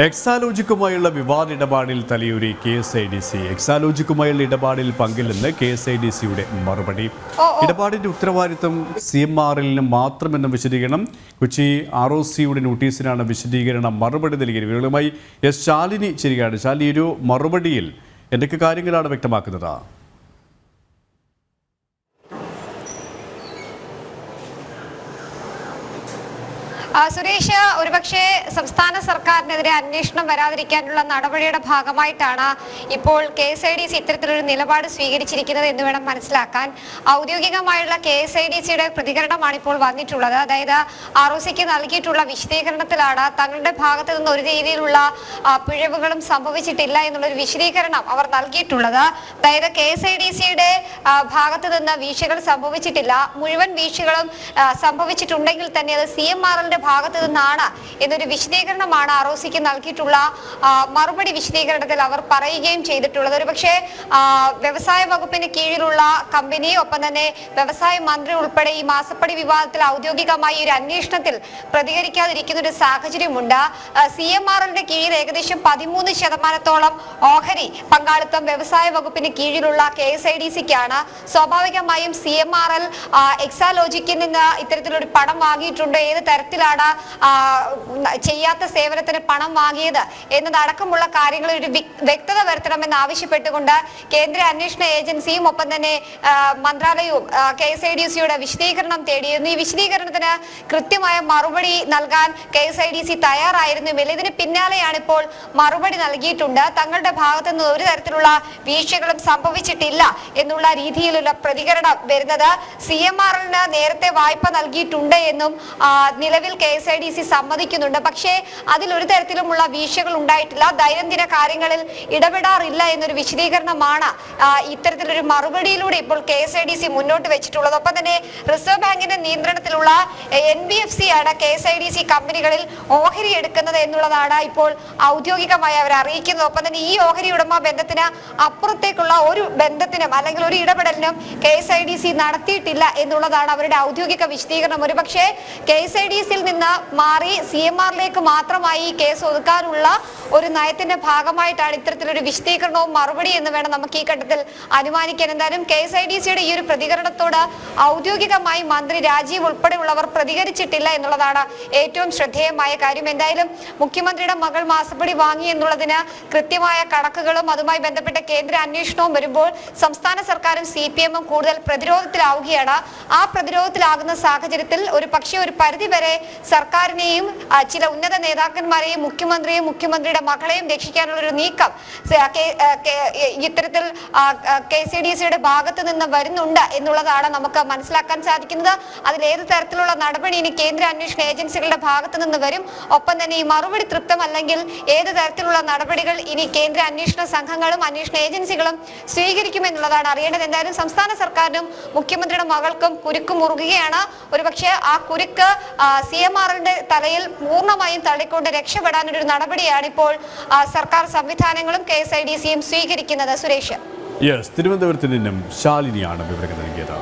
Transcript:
എക്സാലോജിക്കുമായുള്ള വിവാദ ഇടപാടിൽ തലയൂരി KSIDC. എക്സാലോജിക്കുമായുള്ള ഇടപാടിൽ പങ്കില്ലെന്ന് KSIDCയുടെ മറുപടി. ഇടപാടിന്റെ ഉത്തരവാദിത്തം CMRL മാത്രമെന്ന് വിശദീകരണം. കൊച്ചി ROCയുടെ നോട്ടീസിനാണ് വിശദീകരണം മറുപടി നൽകിയത്. വിവരങ്ങളുമായി ശാലിനി ചേരുകയാണ്. ശാലിനി, ഒരു മറുപടിയിൽ എന്തൊക്കെ കാര്യങ്ങളാണ് വ്യക്തമാക്കുന്നത്? സുരേഷ്, ഒരുപക്ഷെ സംസ്ഥാന സർക്കാരിനെതിരെ അന്വേഷണം വരാതിരിക്കാനുള്ള നടപടിയുടെ ഭാഗമായിട്ടാണ് ഇപ്പോൾ KSIDC ഇത്തരത്തിലൊരു നിലപാട് സ്വീകരിച്ചിരിക്കുന്നത് എന്ന് വേണം മനസ്സിലാക്കാൻ. ഔദ്യോഗികമായുള്ള KSIDCയുടെ പ്രതികരണമാണ് ഇപ്പോൾ വന്നിട്ടുള്ളത്. അതായത് ROCക്ക് നൽകിയിട്ടുള്ള വിശദീകരണത്തിലാണ് തങ്ങളുടെ ഭാഗത്തു നിന്ന് ഒരു രീതിയിലുള്ള പിഴവുകളും സംഭവിച്ചിട്ടില്ല എന്നുള്ളൊരു വിശദീകരണം അവർ നൽകിയിട്ടുള്ളത്. അതായത് KSIDCയുടെ ഭാഗത്തു നിന്ന് വീഴ്ചകൾ സംഭവിച്ചിട്ടില്ല. മുഴുവൻ വീഴ്ചകളും സംഭവിച്ചിട്ടുണ്ടെങ്കിൽ തന്നെ അത് CMRL ഭാഗത്തു നിന്നാണ് എന്നൊരു വിശദീകരണമാണ് ROCക്ക് നൽകിയിട്ടുള്ള മറുപടി വിശദീകരണത്തിൽ അവർ പറയുകയും ചെയ്തിട്ടുള്ളത്. ഒരുപക്ഷെ വ്യവസായ വകുപ്പിന് കീഴിലുള്ള കമ്പനി, ഒപ്പം തന്നെ വ്യവസായ മന്ത്രി ഉൾപ്പെടെ ഈ മാസപ്പടി വിവാദത്തിൽ ഔദ്യോഗികമായി ഒരു അന്വേഷണത്തിൽ പ്രതികരിക്കാതിരിക്കുന്ന ഒരു സാഹചര്യമുണ്ട്. CMRLന്റെ കീഴിൽ ഏകദേശം 13% ഓഹരി പങ്കാളിത്തം വ്യവസായ വകുപ്പിന് കീഴിലുള്ള KSIDCക്കാണ്. സ്വാഭാവികമായും CMRL എക്സാലോജിക്കിൽ നിന്ന് ഇത്തരത്തിലൊരു പണം വാങ്ങിയിട്ടുണ്ട്, ഏത് തരത്തിലാണ് ചെയ്യാത്ത സേവനത്തിന് പണം വാങ്ങിയത് എന്നതടക്കമുള്ള കാര്യങ്ങളിൽ ഒരു വ്യക്തത വരുത്തണമെന്ന് ആവശ്യപ്പെട്ടുകൊണ്ട് കേന്ദ്ര അന്വേഷണ ഏജൻസിയും ഒപ്പം തന്നെ മന്ത്രാലയവും KSIDCയുടെ വിശദീകരണം തേടിയിരുന്നു. ഈ വിശദീകരണത്തിന് കൃത്യമായ മറുപടി നൽകാൻ KSIDC തയ്യാറായിരുന്നുമില്ല. ഇതിന് പിന്നാലെയാണ് ഇപ്പോൾ മറുപടി നൽകിയിട്ടുണ്ട്. തങ്ങളുടെ ഭാഗത്തു നിന്ന് ഒരു തരത്തിലുള്ള വീഴ്ചകളും സംഭവിച്ചിട്ടില്ല എന്നുള്ള രീതിയിലുള്ള പ്രതികരണം വരുന്നത്. CMRLന് നേരത്തെ വായ്പ നൽകിയിട്ടുണ്ട് എന്നും നിലവിൽ KSIDC സമ്മതിക്കുന്നുണ്ട്. പക്ഷേ അതിലൊരു തരത്തിലുമുള്ള വീഴ്ചകൾ ഉണ്ടായിട്ടില്ല, ദൈനംദിന കാര്യങ്ങളിൽ ഇടപെടാറില്ല എന്നൊരു വിശദീകരണമാണ് ഇത്തരത്തിലൊരു മറുപടിയിലൂടെ ഇപ്പോൾ KSIDC മുന്നോട്ട് വെച്ചിട്ടുള്ളത്. ഒപ്പം തന്നെ റിസർവ് ബാങ്കിന്റെ നിയന്ത്രണത്തിലുള്ള NBFC ആണ് KSIDC കമ്പനികളിൽ ഓഹരി എടുക്കുന്നത് എന്നുള്ളതാണ് ഇപ്പോൾ ഔദ്യോഗികമായി അവർ അറിയിക്കുന്നത്. ഒപ്പം തന്നെ ഈ ഓഹരി ഉടമ ബന്ധത്തിന് അപ്പുറത്തേക്കുള്ള ഒരു ബന്ധത്തിനും അല്ലെങ്കിൽ ഒരു ഇടപെടലിനും KSIDC നടത്തിയിട്ടില്ല എന്നുള്ളതാണ് അവരുടെ ഔദ്യോഗിക വിശദീകരണം. ഒരുപക്ഷെ KSIDCയിൽ നിന്ന് മാറി CMRLിലേക്ക് മാത്രമായി ഈ കേസ് ഒതുക്കാനുള്ള ഒരു നയത്തിന്റെ ഭാഗമായിട്ടാണ് ഇത്തരത്തിലൊരു വിശദീകരണവും മറുപടി എന്ന് വേണം നമുക്ക് ഈ ഘട്ടത്തിൽ അനുമാനിക്കാൻ. എന്തായാലും KSIDCയുടെ ഈ ഒരു പ്രതികരണത്തോട് ഔദ്യോഗികമായി മന്ത്രി രാജീവ് ഉൾപ്പെടെയുള്ളവർ പ്രതികരിച്ചിട്ടില്ല എന്നുള്ളതാണ് ഏറ്റവും ശ്രദ്ധേയമായ കാര്യം. എന്തായാലും മുഖ്യമന്ത്രിയുടെ മകൾ മാസപ്പടി വാങ്ങി എന്നുള്ളതിന് കൃത്യമായ കണക്കുകളും അതുമായി ബന്ധപ്പെട്ട കേന്ദ്ര അന്വേഷണവും വരുമ്പോൾ സംസ്ഥാന സർക്കാരും CPM-ഉം കൂടുതൽ പ്രതിരോധത്തിലാവുകയാണ്. ആ പ്രതിരോധത്തിലാകുന്ന സാഹചര്യത്തിൽ ഒരു പരിധിവരെ സർക്കാരിനെയും ചില ഉന്നത നേതാക്കന്മാരെയും മുഖ്യമന്ത്രിയുടെ മകളെയും രക്ഷിക്കാനുള്ള ഒരു നീക്കം ഇത്തരത്തിൽ KSIDCയുടെ ഭാഗത്ത് നിന്ന് വരുന്നുണ്ട് എന്നുള്ളതാണ് നമുക്ക് മനസ്സിലാക്കാൻ സാധിക്കുന്നത്. അതിൽ ഏത് തരത്തിലുള്ള നടപടി ഇനി കേന്ദ്ര അന്വേഷണ ഏജൻസികളുടെ ഭാഗത്ത് നിന്ന് വരും, ഒപ്പം തന്നെ ഈ മറുപടി തൃപ്തമല്ലെങ്കിൽ ഏത് തരത്തിലുള്ള നടപടികൾ ഇനി കേന്ദ്ര അന്വേഷണ സംഘങ്ങളും അന്വേഷണ ഏജൻസികളും സ്വീകരിക്കുമെന്നുള്ളതാണ് അറിയേണ്ടത്. എന്തായാലും സംസ്ഥാന സർക്കാരിനും മുഖ്യമന്ത്രിയുടെ മകൾക്കും കുരുക്ക് മുറുകുകയാണ്. ഒരുപക്ഷെ ആ കുരുക്ക് CMRLന്റെ തലയിൽ പൂർണ്ണമായും തള്ളിക്കൊണ്ട് രക്ഷപ്പെടാനൊരു നടപടിയാണ് ഇപ്പോൾ സർക്കാർ സംവിധാനങ്ങളും KSIDCയും സ്വീകരിക്കുന്നത്. സുരേഷ്, തിരുവനന്തപുരത്ത് നിന്നും ശാലിനിയാണ് വിവരങ്ങൾ നൽകിയത്.